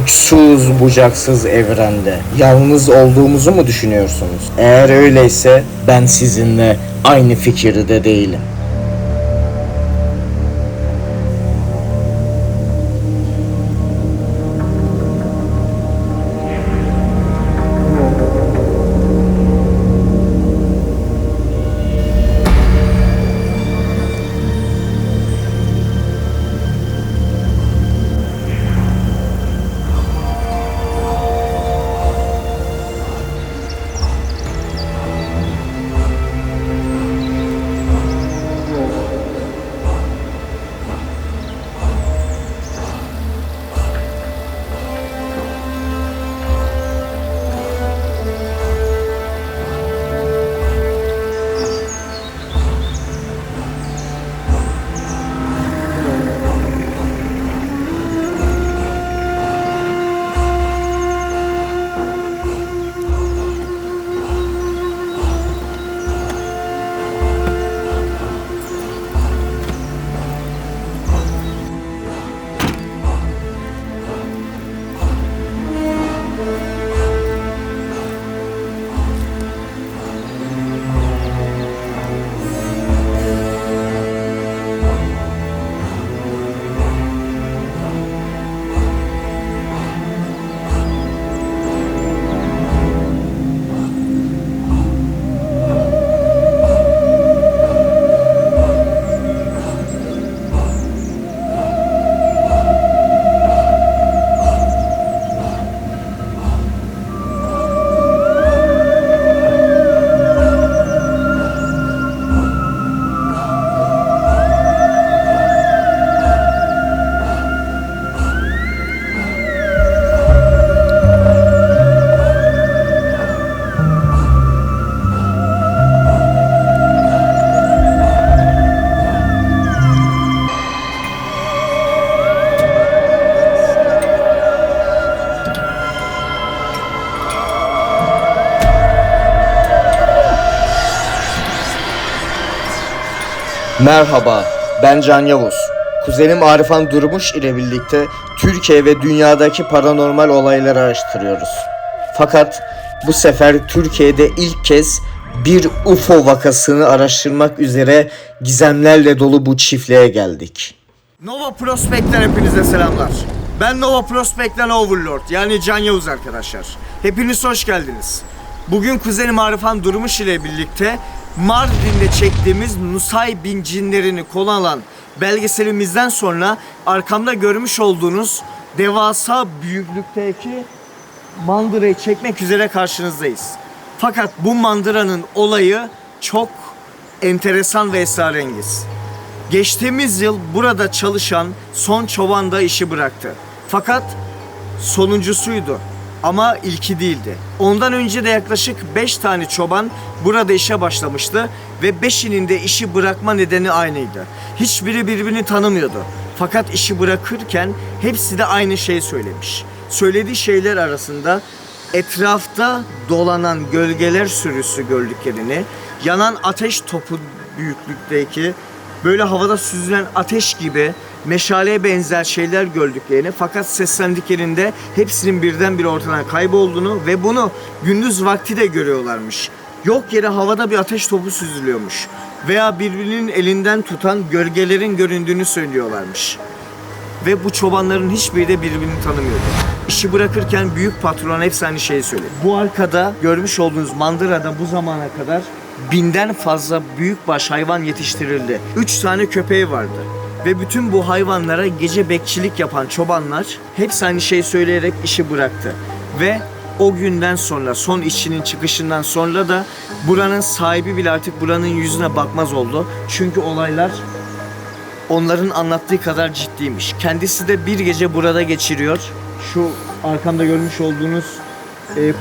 Uçsuz bucaksız evrende yalnız olduğumuzu mu düşünüyorsunuz? Eğer öyleyse ben sizinle aynı fikirde değilim. Merhaba, ben Can Yavuz. Kuzenim Arifan Durmuş ile birlikte Türkiye ve dünyadaki paranormal olayları araştırıyoruz. Fakat bu sefer Türkiye'de ilk kez bir UFO vakasını araştırmak üzere gizemlerle dolu bu çiftliğe geldik. Nova Prospect'ten hepinize selamlar. Ben Nova Prospect'ten Overlord, yani Can Yavuz arkadaşlar. Hepiniz hoş geldiniz. Bugün kuzenim Arifan Durmuş ile birlikte Mardin'de çektiğimiz Nusaybin cinlerini konu alan belgeselimizden sonra arkamda görmüş olduğunuz devasa büyüklükteki mandırayı çekmek üzere karşınızdayız. Fakat bu mandıranın olayı çok enteresan ve esrarengiz. Geçtiğimiz yıl burada çalışan son çoban da işi bıraktı. Fakat sonuncusuydu ama ilki değildi. Ondan önce de yaklaşık 5 tane çoban burada işe başlamıştı ve 5'inin de işi bırakma nedeni aynıydı. Hiçbiri birbirini tanımıyordu. Fakat işi bırakırken hepsi de aynı şeyi söylemiş. Söylediği şeyler arasında etrafta dolanan gölgeler sürüsü gördüklerini, yanan ateş topu büyüklükteki, böyle havada süzülen ateş gibi meşaleye benzer şeyler gördüklerini, fakat seslendiklerinde hepsinin birdenbire ortadan kaybolduğunu ve bunu gündüz vakti de görüyorlarmış. Yok yere havada bir ateş topu süzülüyormuş veya birbirinin elinden tutan gölgelerin göründüğünü söylüyorlarmış. Ve bu çobanların hiçbiri de birbirini tanımıyordu. İşi bırakırken büyük patron hepsi aynı şeyi söyledi. Bu arkada görmüş olduğunuz mandırada bu zamana kadar 1000'den fazla büyükbaş hayvan yetiştirildi. 3 tane köpeği vardı. Ve bütün bu hayvanlara gece bekçilik yapan çobanlar hepsi aynı şeyi söyleyerek işi bıraktı. Ve o günden sonra, son işçinin çıkışından sonra da buranın sahibi bile artık buranın yüzüne bakmaz oldu. Çünkü olaylar onların anlattığı kadar ciddiymiş. Kendisi de bir gece burada geçiriyor. Şu arkamda görmüş olduğunuz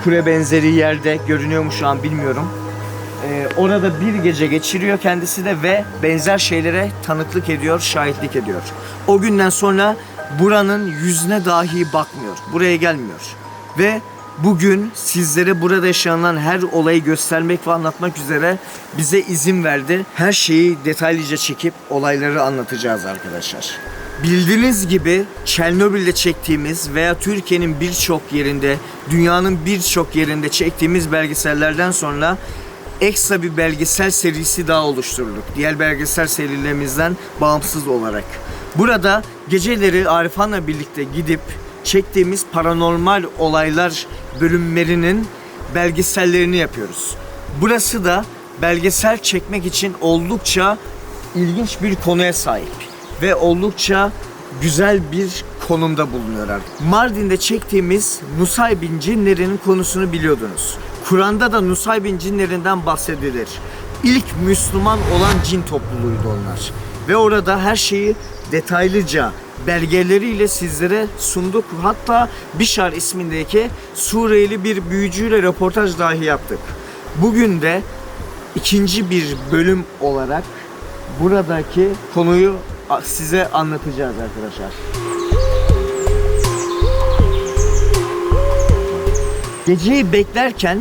kule benzeri yerde görünüyor mu şu an bilmiyorum. Orada bir gece geçiriyor kendisi de ve benzer şeylere tanıklık ediyor, şahitlik ediyor. O günden sonra buranın yüzüne dahi bakmıyor, buraya gelmiyor. Ve bugün sizlere burada yaşanan her olayı göstermek ve anlatmak üzere bize izin verdi. Her şeyi detaylıca çekip olayları anlatacağız arkadaşlar. Bildiğiniz gibi Çernobil'de çektiğimiz veya Türkiye'nin birçok yerinde, dünyanın birçok yerinde çektiğimiz belgesellerden sonra ekstra bir belgesel serisi daha oluşturulduk. Diğer belgesel serilerimizden bağımsız olarak. Burada geceleri Arifhan'la birlikte gidip çektiğimiz paranormal olaylar bölümlerinin belgesellerini yapıyoruz. Burası da belgesel çekmek için oldukça ilginç bir konuya sahip ve oldukça güzel bir konumda bulunuyor artık. Mardin'de çektiğimiz Nusaybin cinlerinin konusunu biliyordunuz. Kur'an'da da Nusaybin cinlerinden bahsedilir. İlk Müslüman olan cin topluluğuydu onlar. Ve orada her şeyi detaylıca belgeleriyle sizlere sunduk. Hatta Bişar ismindeki Suriyeli bir büyücüyle röportaj dahi yaptık. Bugün de ikinci bir bölüm olarak buradaki konuyu size anlatacağız arkadaşlar. Geceyi beklerken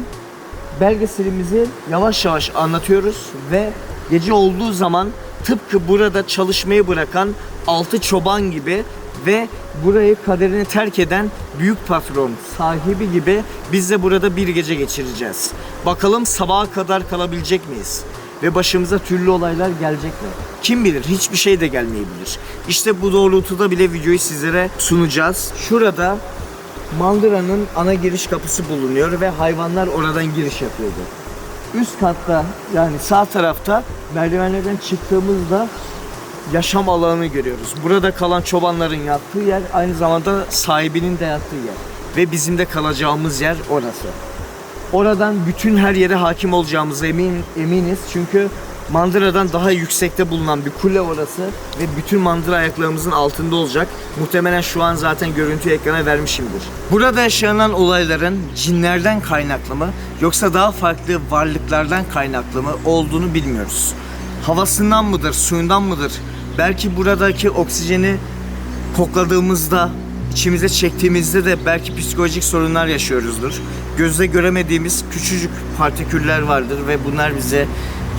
belgeselimizi yavaş yavaş anlatıyoruz ve gece olduğu zaman tıpkı burada çalışmayı bırakan 6 çoban gibi ve burayı kaderini terk eden büyük patron sahibi gibi biz de burada bir gece geçireceğiz. Bakalım sabaha kadar kalabilecek miyiz? Ve başımıza türlü olaylar gelecek mi? Kim bilir, hiçbir şey de gelmeyebilir. İşte bu doğrultuda bile videoyu sizlere sunacağız. Şurada Mandıra'nın ana giriş kapısı bulunuyor ve hayvanlar oradan giriş yapıyordu. Üst katta, yani sağ tarafta merdivenlerden çıktığımızda yaşam alanını görüyoruz. Burada kalan çobanların yattığı yer, aynı zamanda sahibinin de yattığı yer. Ve bizim de kalacağımız yer orası. Oradan bütün her yere hakim olacağımıza eminiz. Çünkü mandıra'dan daha yüksekte bulunan bir kule orası ve bütün mandıra ayaklarımızın altında olacak. Muhtemelen şu an zaten görüntüyü ekrana vermişimdir. Burada yaşanan olayların cinlerden kaynaklı mı yoksa daha farklı varlıklardan kaynaklı mı olduğunu bilmiyoruz. Havasından mıdır, suyundan mıdır? Belki buradaki oksijeni kokladığımızda, İçimize çektiğimizde de belki psikolojik sorunlar yaşıyoruzdur. Gözle göremediğimiz küçücük partiküller vardır ve bunlar bize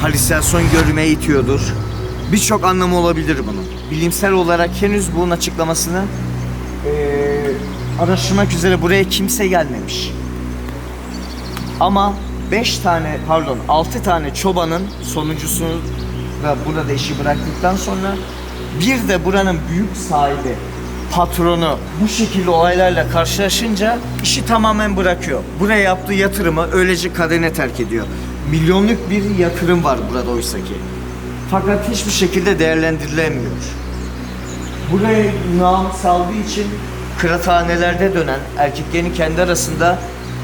halüsinasyon görmeye itiyordur. Birçok anlamı olabilir bunun. Bilimsel olarak henüz bunun açıklamasını araştırmak üzere buraya kimse gelmemiş. Ama 6 tane çobanın sonuncusunu da burada işi bıraktıktan sonra bir de buranın büyük sahibi, patronu bu şekilde olaylarla karşılaşınca işi tamamen bırakıyor. Buraya yaptığı yatırımı öylece kaderine terk ediyor. Milyonluk bir yatırım var burada oysaki. Fakat hiçbir şekilde değerlendirilemiyor. Buraya nam saldığı için kıraathanelerde dönen erkeklerin kendi arasında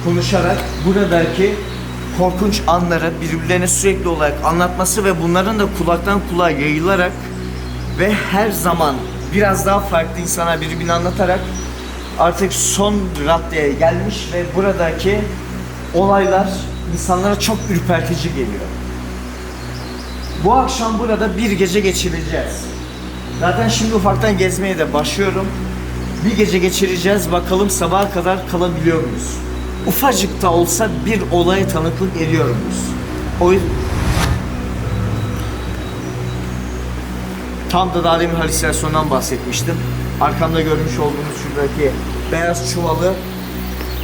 konuşarak buradaki korkunç anları birbirlerine sürekli olarak anlatması ve bunların da kulaktan kulağa yayılarak ve her zaman biraz daha farklı insana birbirini anlatarak artık son raddeye gelmiş ve buradaki olaylar insanlara çok ürpertici geliyor. Bu akşam burada bir gece geçireceğiz. Zaten şimdi ufaktan gezmeye de başlıyorum. Bir gece geçireceğiz, bakalım sabaha kadar kalabiliyor muyuz? Ufacık da olsa bir olaya tanıklık ediyor muyuz? O tam da daha demin halüsinasyondan bahsetmiştim. Arkamda görmüş olduğunuz şuradaki beyaz çuvalı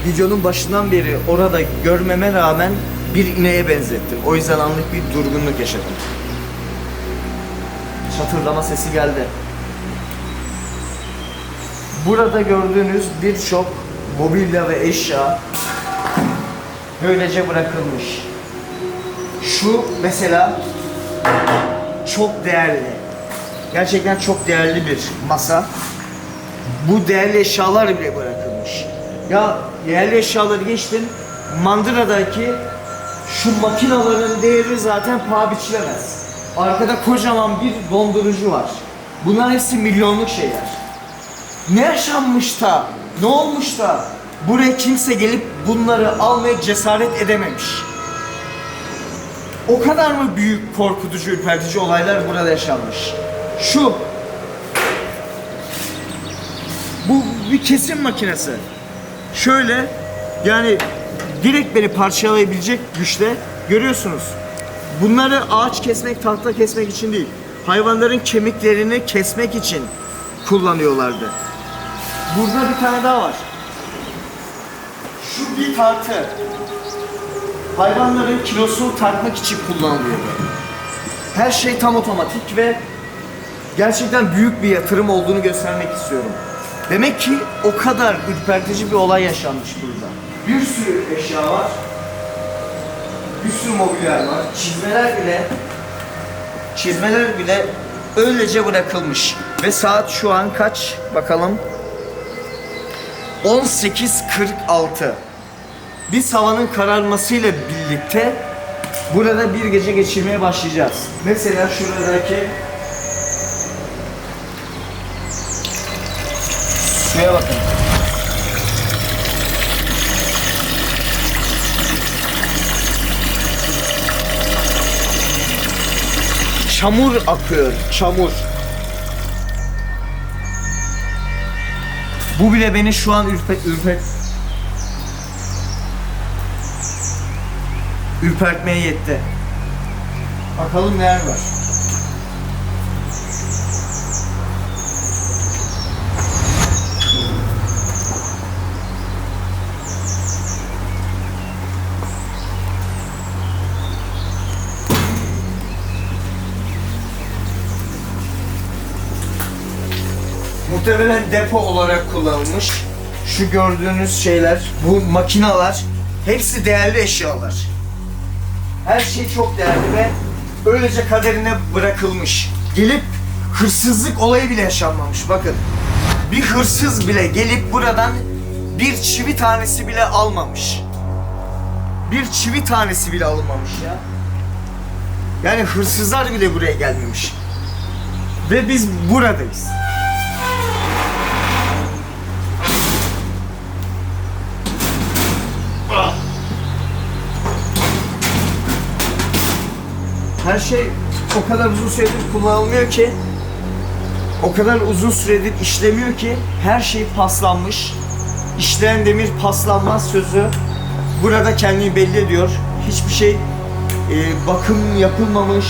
videonun başından beri orada görmeme rağmen bir ineğe benzettim. O yüzden anlık bir durgunluk yaşadım. Çatırdama sesi geldi. Burada gördüğünüz birçok mobilya ve eşya böylece bırakılmış. Şu mesela çok değerli. Gerçekten çok değerli bir masa. Bu değerli eşyalar bile bırakılmış. Ya değerli eşyaları geçtim. Mandıra'daki şu makinaların değeri zaten paha biçilemez. Arkada kocaman bir dondurucu var. Bunlar hepsi milyonluk şeyler. Ne yaşanmış da, ne olmuş da buraya kimse gelip bunları almaya cesaret edememiş. O kadar mı büyük, korkutucu, ürpertici olaylar burada yaşanmış? Bu bir kesim makinesi. Şöyle, yani direkt beni parçalayabilecek güçte, görüyorsunuz. Bunları ağaç kesmek, tahta kesmek için değil. Hayvanların kemiklerini kesmek için kullanıyorlardı. Burada bir tane daha var. Şu bir tartı. Hayvanların kilosunu tartmak için kullanılıyordu. Her şey tam otomatik ve gerçekten büyük bir yatırım olduğunu göstermek istiyorum. Demek ki o kadar ürpertici bir olay yaşanmış burada. Bir sürü eşya var. Bir sürü mobilyalar var. Çizmeler bile öylece bırakılmış. Ve saat şu an kaç? Bakalım. 18:46. Biz havanın kararmasıyla birlikte burada bir gece geçirmeye başlayacağız. Mesela şuradaki suya bakın. Çamur akıyor, çamur. Bu bile beni şu an ürpertmeye yetti. Bakalım neler var. Muhtemelen depo olarak kullanılmış. Şu gördüğünüz şeyler, bu makineler hepsi değerli eşyalar. Her şey çok değerli ve öylece kaderine bırakılmış. Gelip hırsızlık olayı bile yaşanmamış. Bakın, bir hırsız bile gelip buradan bir çivi tanesi bile almamış. Bir çivi tanesi bile alınmamış ya. Yani hırsızlar bile buraya gelmemiş. Ve biz buradayız. Her şey o kadar uzun süredir kullanılmıyor ki, o kadar uzun süredir işlemiyor ki her şey paslanmış. İşleyen demir paslanmaz sözü burada kendini belli ediyor. Hiçbir şey bakım yapılmamış,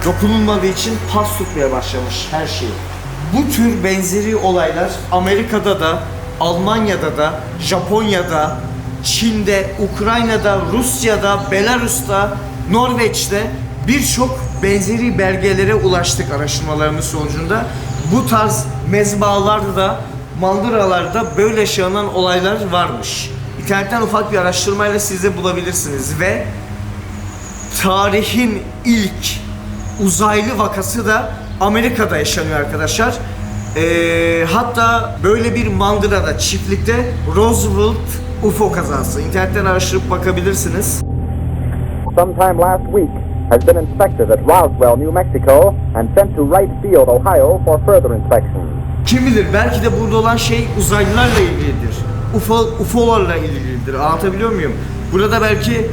dokunulmadığı için pas tutmaya başlamış her şey. Bu tür benzeri olaylar Amerika'da da, Almanya'da da, Japonya'da, Çin'de, Ukrayna'da, Rusya'da, Belarus'ta, Norveç'te birçok benzeri belgelere ulaştık araştırmalarımız sonucunda. Bu tarz mezbahalarda da, mandıralarda böyle yaşanan olaylar varmış. İnternetten ufak bir araştırmayla siz de bulabilirsiniz ve tarihin ilk uzaylı vakası da Amerika'da yaşanıyor arkadaşlar. Hatta böyle bir mandırada, çiftlikte Roswell UFO kazası. İnternetten araştırıp bakabilirsiniz. Sometime last week has been inspected at Roswell, New Mexico and sent to Wright Field, Ohio for further inspection. Kim bilir, belki de burada olan şey uzaylılarla ilgilidir. UFO'larla ilgilidir. Anlatabiliyor muyum? Burada belki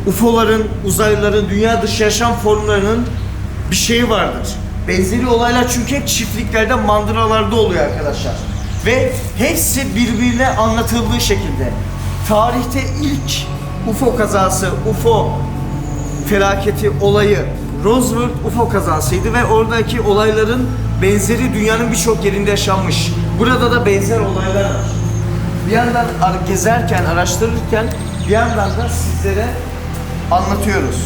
UFO'ların, uzaylıların, dünya dışı yaşam formlarının bir şeyi vardır. Benzeri olaylar çünkü hep çiftliklerde, mandıralarda oluyor arkadaşlar. Ve hepsi birbirine anlatıldığı şekilde. Tarihte ilk UFO kazası, UFO felaketi olayı Roswell UFO kazasıydı ve oradaki olayların benzeri dünyanın birçok yerinde yaşanmış. Burada da benzer olaylar var. Bir yandan gezerken, araştırırken bir yandan da sizlere anlatıyoruz.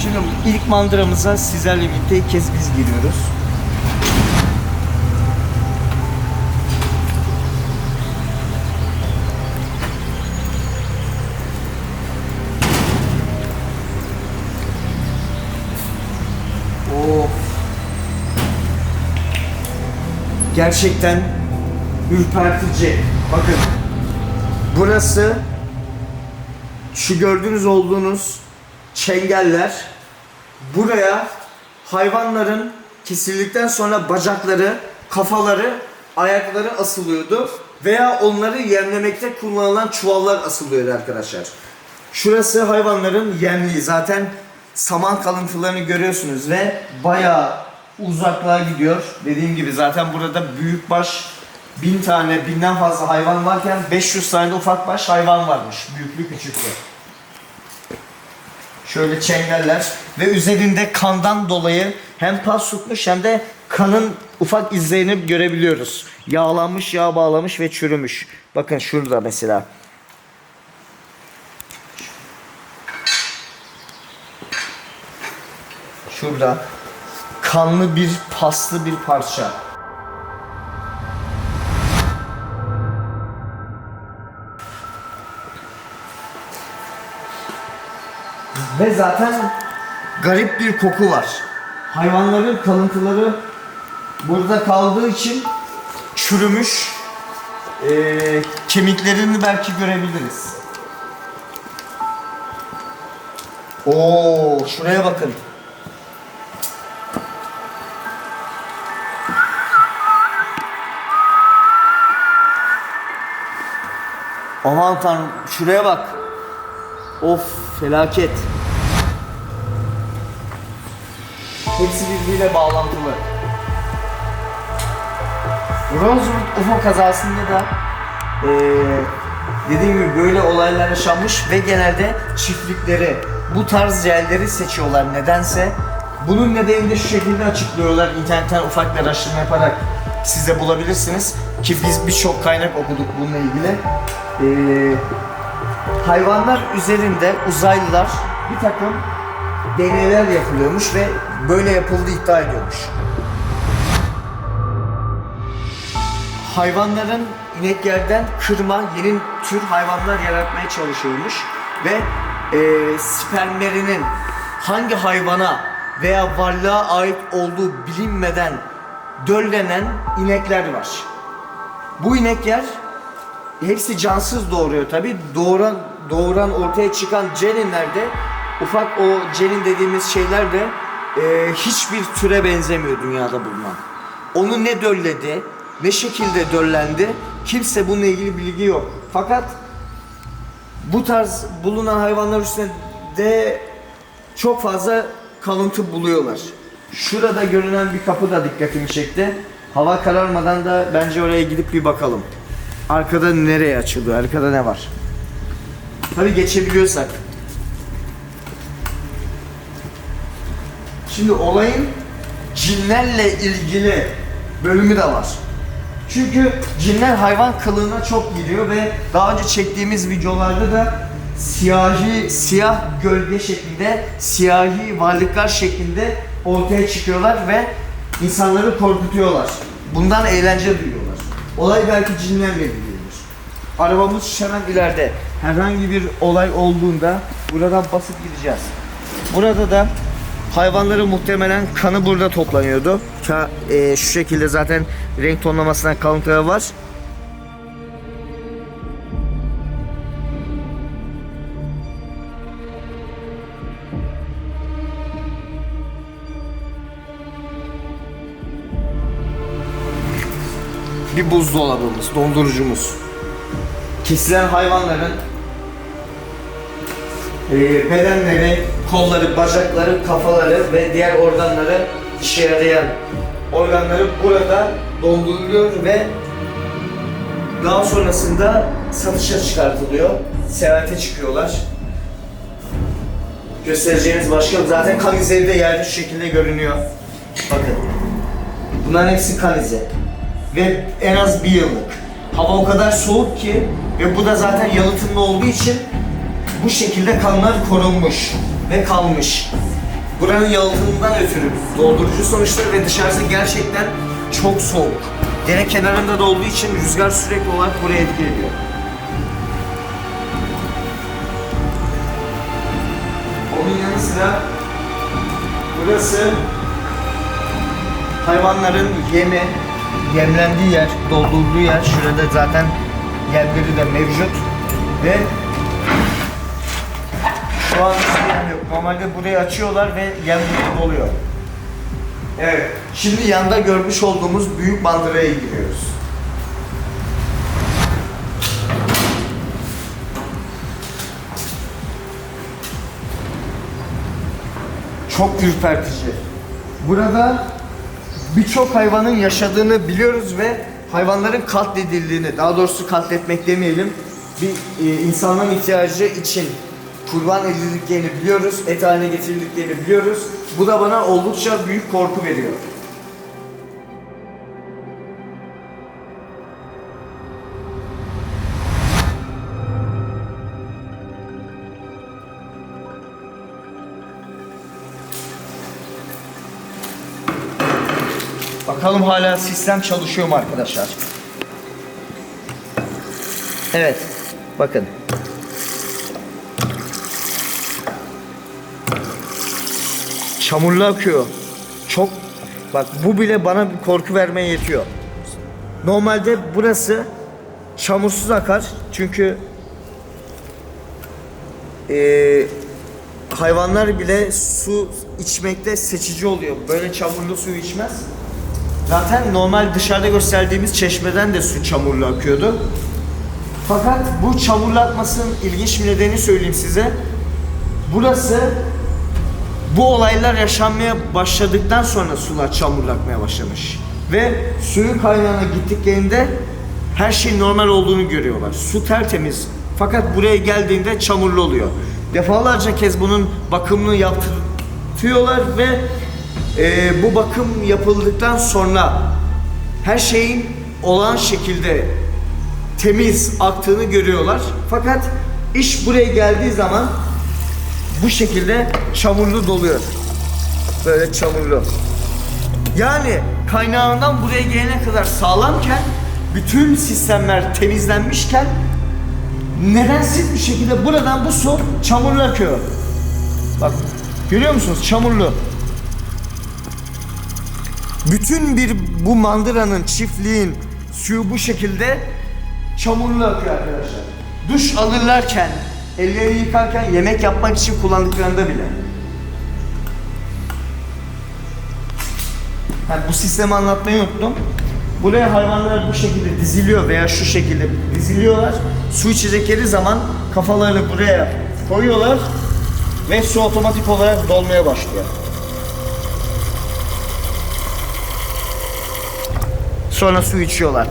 Şimdi ilk mandıramıza sizlerle birlikte ilk kez biz giriyoruz. Of. Gerçekten ürpertici. Bakın. Burası şu gördüğünüz olduğunuz çengeller. Buraya hayvanların kesildikten sonra bacakları, kafaları, ayakları asılıyordu veya onları yemlemekte kullanılan çuvallar asılıyordu arkadaşlar. Şurası hayvanların yemliği. Zaten saman kalıntılarını görüyorsunuz ve bayağı uzaklığa gidiyor. Dediğim gibi zaten burada büyükbaş 1000 tane, 1000'den fazla hayvan varken 500 tane de ufakbaş hayvan varmış. Büyüklü küçüklü. Şöyle çengeller ve üzerinde kandan dolayı hem pas tutmuş hem de kanın ufak izlerini görebiliyoruz. Yağlanmış, yağ bağlamış ve çürümüş. Bakın şurada mesela. Şurada kanlı bir paslı bir parça. Ve zaten garip bir koku var. Hayvanların kalıntıları burada kaldığı için çürümüş. Kemiklerini belki görebiliriz. Oo, şuraya bakın. Aman tanrım, şuraya bak. Of, felaket. Hepsi birbiriyle bağlantılı. Rosewood UFO kazasında da dediğim gibi böyle olaylar yaşanmış ve genelde çiftlikleri bu tarz yerleri seçiyorlar nedense. Bunun nedenini de şu şekilde açıklıyorlar. İnternetten ufak bir araştırma yaparak size bulabilirsiniz ki biz birçok kaynak okuduk bununla ilgili. Hayvanlar üzerinde uzaylılar bir takım deneyler yapılıyormuş ve böyle yapıldığı iddia ediyormuş. Hayvanların ineklerden kırma yeni tür hayvanlar yaratmaya çalışıyormuş ve spermlerinin hangi hayvana veya varlığa ait olduğu bilinmeden döllenen inekler var. Bu inekler hepsi cansız doğuruyor tabi. Doğuran ortaya çıkan geninler de ufak o genin dediğimiz şeyler de hiçbir türe benzemiyor dünyada bulunan. Onu ne dölledi, ne şekilde döllendi kimse bununla ilgili bilgi yok. Fakat bu tarz bulunan hayvanlar üstünde çok fazla kalıntı buluyorlar. Şurada görünen bir kapı da dikkatimi çekti. Hava kararmadan da bence oraya gidip bir bakalım. Arkada nereye açılıyor? Arkada ne var? Tabii geçebiliyorsak. Şimdi olayın cinlerle ilgili bölümü de var. Çünkü cinler hayvan kılığına çok giriyor ve daha önce çektiğimiz videolarda da siyah gölge şeklinde, siyahi varlıklar şeklinde ortaya çıkıyorlar ve insanları korkutuyorlar. Bundan eğlence duyuyorlar. Olay belki cinlerle ilgilidir. Arabamız hemen ileride. Herhangi bir olay olduğunda buradan basıp gideceğiz. Burada da hayvanların muhtemelen kanı burada toplanıyordu. Şu şekilde zaten renk tonlamasından kalıntılar var. Bir buzdolabımız, dondurucumuz. Kesilen hayvanların bedenleri, kolları, bacakları, kafaları ve diğer organları, işe yarayan organları burada donduruluyor ve daha sonrasında satışa çıkartılıyor. Seyahate çıkıyorlar. Göstereceğiniz başka, zaten kan izleri de yerde şu şekilde görünüyor. Bakın. Bunların hepsi kan izi. Ve en az bir yıllık. Hava o kadar soğuk ki ve bu da zaten yalıtımlı olduğu için bu şekilde kanlar korunmuş ve kalmış. Buranın yalıtımından ötürü doldurucu sonuçları ve dışarısı gerçekten çok soğuk. Dere kenarında da olduğu için rüzgar sürekli olarak buraya etki ediyor. Onun yanı sıra burası hayvanların yemlendiği yer, doldurduğu yer. Şurada zaten yemleri de mevcut ve şu an yem yok. Normalde burayı açıyorlar ve yem burada doluyor. Evet, şimdi yanda görmüş olduğumuz büyük mandıraya giriyoruz. Çok ürpertici. Burada birçok hayvanın yaşadığını biliyoruz ve hayvanların katledildiğini, daha doğrusu katletmek demeyelim, bir insanların ihtiyacı için kurban edildiklerini biliyoruz, et haline getirildiklerini biliyoruz. Bu da bana oldukça büyük korku veriyor. Bakalım hala sistem çalışıyor mu arkadaşlar? Evet, bakın. Çamurlu akıyor. Çok, bak bu bile bana bir korku vermeye yetiyor. Normalde burası çamursuz akar çünkü hayvanlar bile su içmekte seçici oluyor. Böyle çamurlu su içmez. Zaten normal dışarıda gösterdiğimiz çeşmeden de su çamurlu akıyordu. Fakat bu çamurlu akmasının ilginç bir nedeni söyleyeyim size. Burası bu olaylar yaşanmaya başladıktan sonra sular çamurlu akmaya başlamış. Ve suyun kaynağına gittiklerinde her şeyin normal olduğunu görüyorlar. Su tertemiz. Fakat buraya geldiğinde çamurlu oluyor. Defalarca kez bunun bakımını yaptırıyorlar ve bu bakım yapıldıktan sonra her şeyin olağan şekilde temiz aktığını görüyorlar. Fakat iş buraya geldiği zaman bu şekilde çamurlu doluyor. Böyle çamurlu. Yani kaynağından buraya gelene kadar sağlamken, bütün sistemler temizlenmişken nedensiz bir şekilde buradan bu su çamurlu akıyor. Bak görüyor musunuz? Çamurlu. Bütün bu mandıranın, çiftliğin suyu bu şekilde çamurlu akıyor arkadaşlar. Duş alırlarken, ellerini yıkarken, yemek yapmak için kullandıklarında bile. Bu sistemi anlatmayı unuttum. Buraya hayvanlar bu şekilde diziliyor veya şu şekilde diziliyorlar. Su içecekleri zaman kafalarını buraya koyuyorlar ve su otomatik olarak dolmaya başlıyor. Sonra su içiyorlar.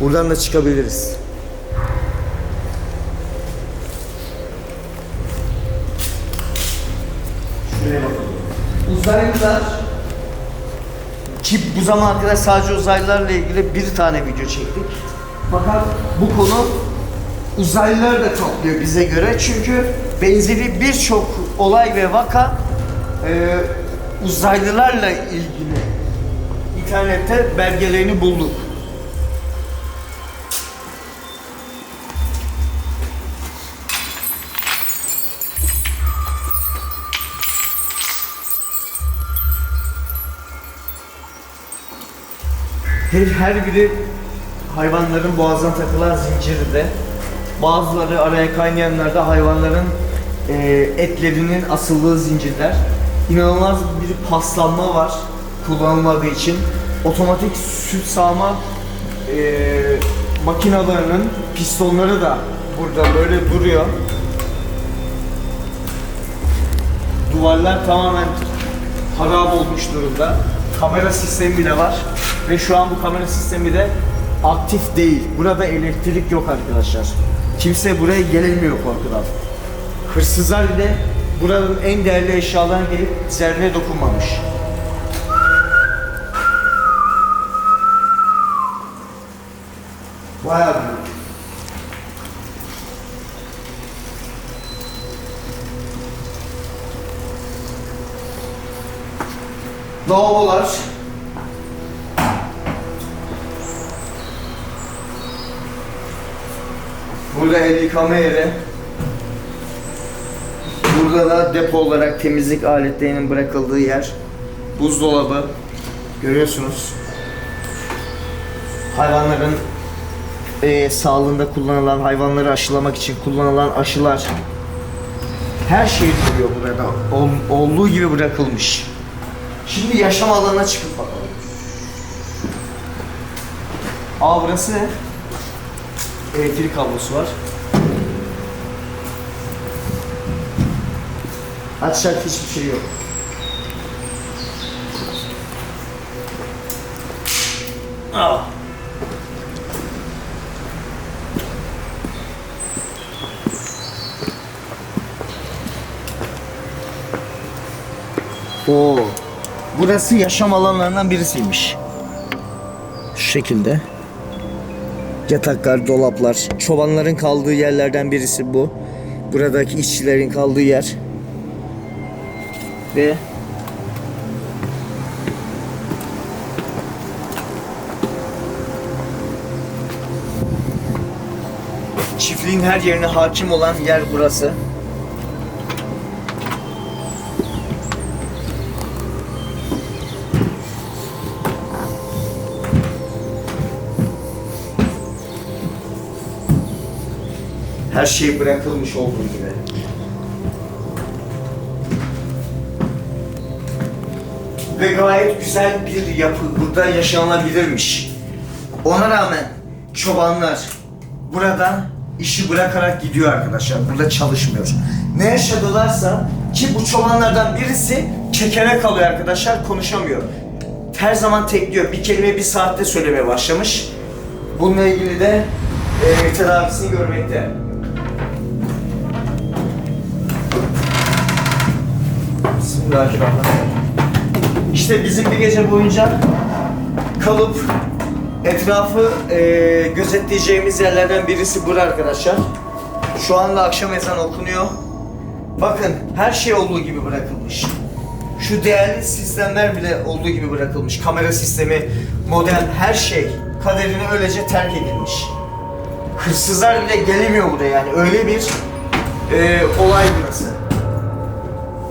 Buradan da çıkabiliriz. Şuraya bakalım. Uzaylılar ki bu zamana kadar sadece uzaylılarla ilgili bir tane video çektik. Fakat bu konu uzaylıları da topluyor bize göre. Çünkü benzeri birçok olay ve vaka uzaylılarla ilgili internette belgelerini bulduk. Her biri hayvanların boğazına takılan zincirde. Bazıları araya kaynayanlar da hayvanların etlerinin asıldığı zincirler. İnanılmaz bir paslanma var kullanılmadığı için. Otomatik süt sağma makinalarının pistonları da burada böyle duruyor. Duvarlar tamamen harap olmuş durumda. Kamera sistemi bile var ve şu an bu kamera sistemi de aktif değil. Burada elektrik yok arkadaşlar. Kimse buraya gelemiyor korkudan. Hırsızlar bile buranın en değerli eşyalarına gelip zerreye dokunmamış. Bayağı büyük. Lavabolar. Burada el yıkama yeri. Burada da depo olarak temizlik aletlerinin bırakıldığı yer. Buzdolabı. Görüyorsunuz. Hayvanların sağlığında kullanılan, hayvanları aşılamak için kullanılan aşılar. Her şey duruyor burada. Olduğu gibi bırakılmış. Şimdi yaşam alanına çıkıp bakalım. Burası ne? Elektrik kablosu var. Açacak hiçbir şey yok. Oo. Burası yaşam alanlarından birisiymiş. Şu şekilde. Yataklar, dolaplar, çobanların kaldığı yerlerden birisi bu. Buradaki işçilerin kaldığı yer. Ve çiftliğin her yerine hakim olan yer burası. Her şey bırakılmış olduğu gibi. Ve gayet güzel bir yapı. Burada yaşanılabilirmiş. Ona rağmen çobanlar burada işi bırakarak gidiyor arkadaşlar. Burada çalışmıyor. Ne yaşadılarsa, ki bu çobanlardan birisi kekere kalıyor arkadaşlar, konuşamıyor. Her zaman tekliyor. Bir kelime bir saatte söylemeye başlamış. Bununla ilgili de tedavisini görmekte. Bismillahirrahmanirrahim. İşte bizim bir gece boyunca kalıp etrafı gözetleyeceğimiz yerlerden birisi bura arkadaşlar. Şu anda akşam ezanı okunuyor. Bakın her şey olduğu gibi bırakılmış. Şu değerli sistemler bile olduğu gibi bırakılmış. Kamera sistemi, modem, her şey kaderine öylece terk edilmiş. Hırsızlar bile gelemiyor buraya yani. Öyle bir olay burası.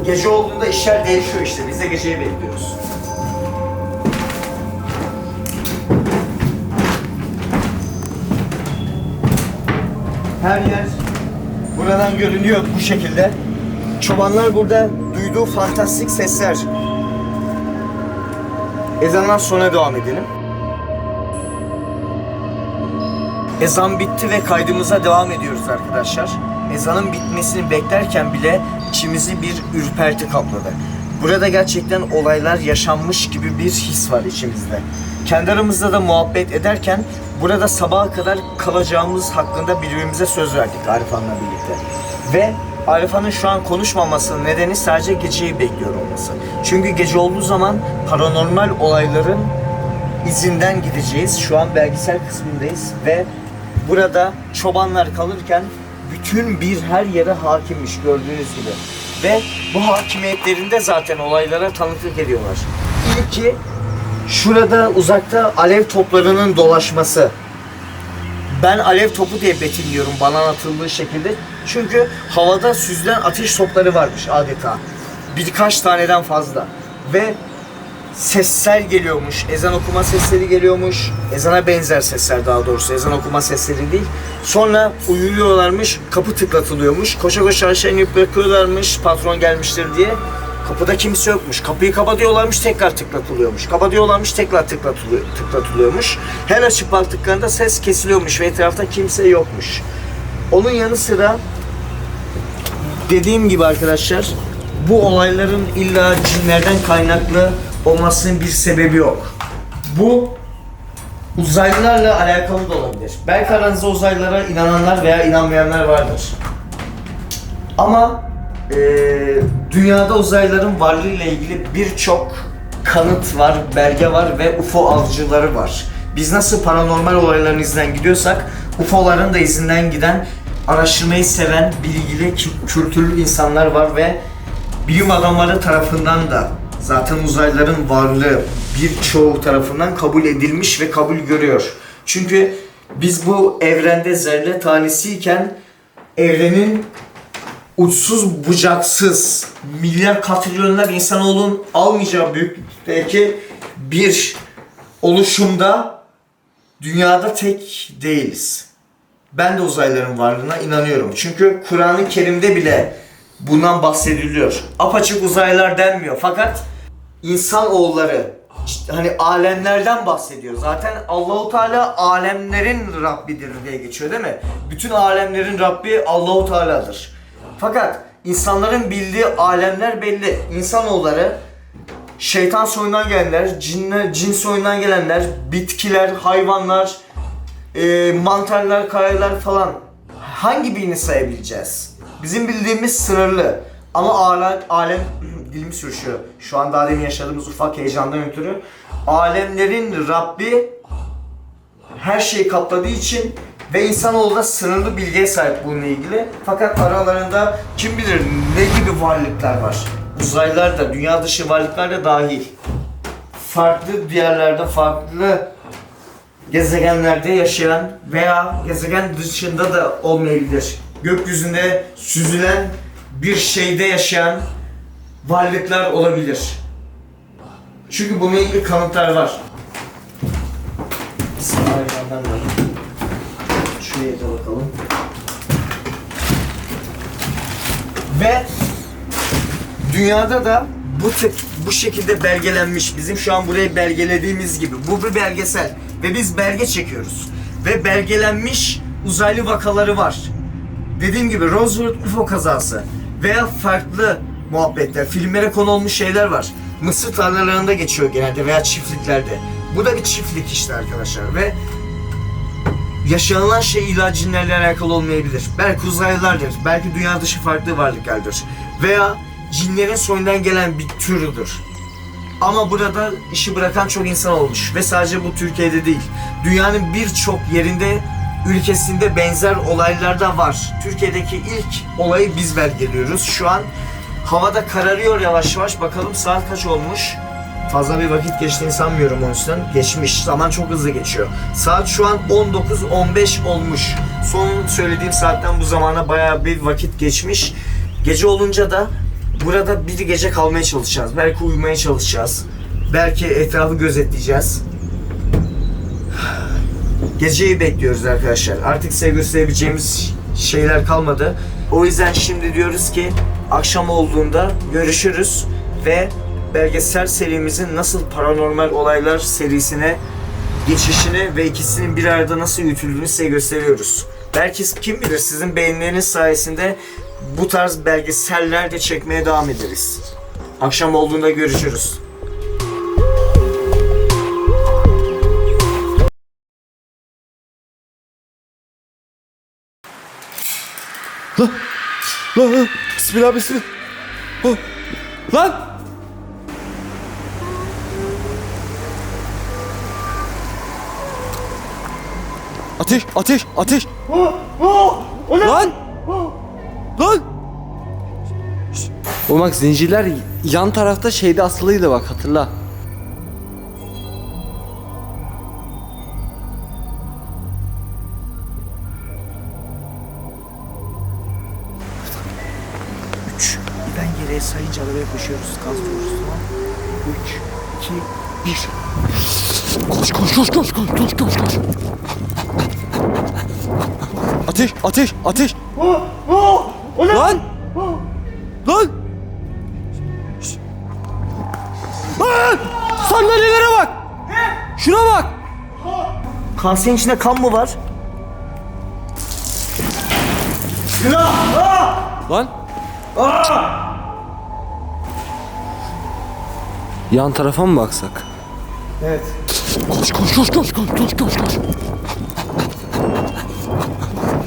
Gece olduğunda işler değişiyor işte. Biz de geceyi bekliyoruz. Her yer buradan görünüyor bu şekilde. Çobanlar burada duyduğu fantastik sesler. Ezandan sonra devam edelim. Ezan bitti ve kaydımıza devam ediyoruz arkadaşlar. Ezanın bitmesini beklerken bile içimizi bir ürperti kapladı. Burada gerçekten olaylar yaşanmış gibi bir his var içimizde. Kendi aramızda da muhabbet ederken burada sabaha kadar kalacağımız hakkında birbirimize söz verdik Arifhan'la birlikte. Ve Arifhan'ın şu an konuşmamasının nedeni sadece geceyi bekliyor olması. Çünkü gece olduğu zaman paranormal olayların izinden gideceğiz. Şu an belgesel kısmındayız ve burada çobanlar kalırken bütün bir her yere hakimmiş gördüğünüz gibi. Ve bu hakimiyetlerinde zaten olaylara tanıklık ediyorlar. İlki şurada uzakta alev toplarının dolaşması. Ben alev topu diye betimliyorum bana anlatıldığı şekilde. Çünkü havada süzülen ateş topları varmış adeta. Birkaç taneden fazla. Ve sesler geliyormuş, ezan okuma sesleri geliyormuş. Ezana benzer sesler daha doğrusu, ezan okuma sesleri değil. Sonra uyuyorlarmış, kapı tıklatılıyormuş. Koşa koşa aşağı inip bırakıyorlarmış, patron gelmiştir diye. Kapıda kimse yokmuş. Kapıyı kapatıyorlarmış, tekrar tıklatılıyormuş. Kapatıyorlarmış, tekrar tıklatılıyormuş. Her açıp baktıklarında ses kesiliyormuş ve etrafta kimse yokmuş. Onun yanı sıra dediğim gibi arkadaşlar, bu olayların illa cinlerden kaynaklı olmasının bir sebebi yok. Bu uzaylılarla alakalı da olabilir. Belki aranızda uzaylılara inananlar veya inanmayanlar vardır. Ama dünyada uzaylıların varlığıyla ilgili birçok kanıt var, belge var ve UFO avcıları var. Biz nasıl paranormal olayların izinden gidiyorsak, UFO'ların da izinden giden, araştırmayı seven, bilgili, kültürlü insanlar var ve bilim adamları tarafından da zaten uzaylıların varlığı birçoğu tarafından kabul edilmiş ve kabul görüyor. Çünkü biz bu evrende zerre tanesiyken evrenin uçsuz bucaksız milyar katrilyonlar insanoğlunun almayacağı büyüklükteki bir oluşumda dünyada tek değiliz. Ben de uzaylıların varlığına inanıyorum. Çünkü Kur'an-ı Kerim'de bile bundan bahsediliyor. Apaçık uzaylılar denmiyor. Fakat insanoğulları, hani alemlerden bahsediyor. Zaten Allahu Teala alemlerin Rabbidir diye geçiyor değil mi? Bütün alemlerin Rabbi Allahu Teala'dır. Fakat insanların bildiği alemler belli. İnsanoğulları şeytan soyundan gelenler, cin soyundan gelenler, bitkiler, hayvanlar, mantarlar, kayalar falan. Hangi birini sayabileceğiz? Bizim bildiğimiz sınırlı. Ama alem dilim sürüşüyor. Şu an daha demin yaşadığımız ufak heyecandan ötürü. Alemlerin Rabbi her şeyi kapladığı için ve insanoğlu da sınırlı bilgiye sahip bununla ilgili. Fakat aralarında kim bilir ne gibi varlıklar var. Uzaylılar da, dünya dışı varlıklar da dahil. Farklı diyarlarda, farklı gezegenlerde yaşayan veya gezegen dışında da olmayabilir. Gökyüzünde süzülen bir şeyde yaşayan varlıklar olabilir. Çünkü bununla ilgili kanıtlar var. Bismillahirrahmanirrahim. Şuraya da bakalım. Ve dünyada da bu şekilde belgelenmiş. Bizim şu an burayı belgelediğimiz gibi. Bu bir belgesel ve biz belge çekiyoruz. Ve belgelenmiş uzaylı vakaları var. Dediğim gibi Roswell UFO kazası veya farklı muhabbetler, filmlere konu olmuş şeyler var. Mısır tarlalarında geçiyor genelde veya çiftliklerde. Bu da bir çiftlik işte arkadaşlar ve yaşanılan şey illa cinlerle alakalı olmayabilir. Belki uzaylılardır, belki dünya dışı farklı varlıklardır veya cinlerin soyundan gelen bir türüdür. Ama burada işi bırakan çok insan olmuş ve sadece bu Türkiye'de değil. Dünyanın birçok yerinde, ülkesinde benzer olaylar da var. Türkiye'deki ilk olayı biz belgeliyoruz. Şu an havada kararıyor yavaş yavaş. Bakalım saat kaç olmuş? Fazla bir vakit geçtiğini sanmıyorum onun üstünden. Geçmiş. Zaman çok hızlı geçiyor. Saat şu an 19:15 olmuş. Son söylediğim saatten bu zamana bayağı bir vakit geçmiş. Gece olunca da burada bir gece kalmaya çalışacağız. Belki uyumaya çalışacağız. Belki etrafı gözetleyeceğiz. Geceyi bekliyoruz arkadaşlar. Artık size gösterebileceğimiz şeyler kalmadı. O yüzden şimdi diyoruz ki akşam olduğunda görüşürüz ve belgesel serimizin nasıl paranormal olaylar serisine geçişini ve ikisinin bir arada nasıl yürütüldüğünü size gösteriyoruz. Belki kim bilir sizin beğenileriniz sayesinde bu tarz belgeseller de çekmeye devam ederiz. Akşam olduğunda görüşürüz. Lan bismillah bismillah. Oh. Lan! Ateş ateş ateş. Lan! Lan! O bak zincirler yan tarafta şeyde asılıydı bak hatırla. Ben geriye sayınca arabaya koşuyoruz. Gaz diyoruz tamam. 3, 2, 1. Koş koş koş koş koş koş koş koş. Ateş ateş ateş. Lan! Lan! Şşt. Lan! Sandalyelere bak! Şuna bak! Kasenin içinde kan mı var? Lan! Yan tarafa mı baksak? Evet. Koş koş koş koş koş koş koş koş.